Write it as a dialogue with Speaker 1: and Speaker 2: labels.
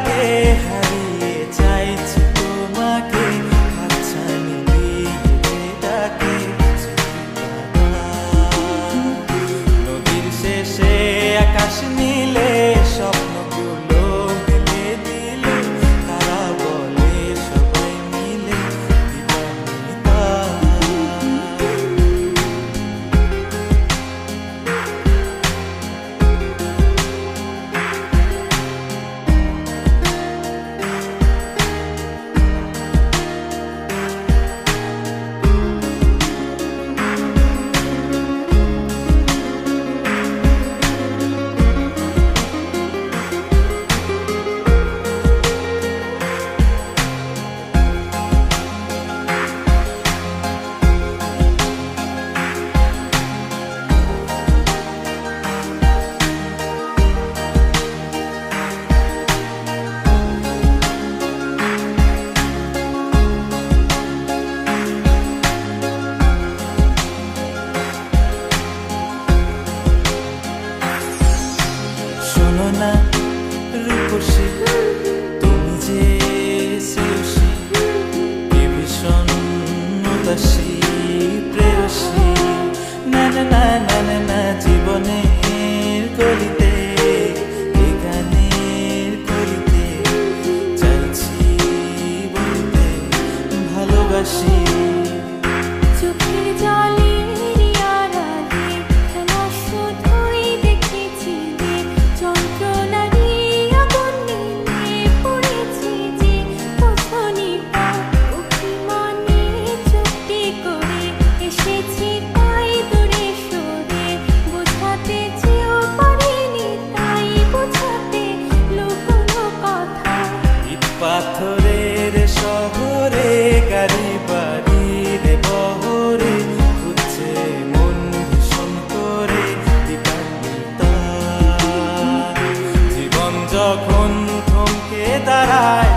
Speaker 1: লাগে হারিয়ে চাইছি তোমাকে হাতছানি দিয়ে ডাকে নদীর শেষে আকাশ নীলে স্বপ্নগুলো মিলে দিলে তারা বলে সবাই মিলে দিবানিতা না রূপসী তুমি যে শ্রেয়সী কি ভীষণ উদাসী প্রেয়সী না না না না না না জীবনের কলিতে এই গানের কলিতে চাইছি বলতে ভালোবাসি
Speaker 2: চোখের জলে
Speaker 1: পাথরের শহরে গাড়ি বাড়ির বহরে খুঁজছে মন ভীষণ করে দিবানিতা জীবন যখন থমকে দাঁড়ায়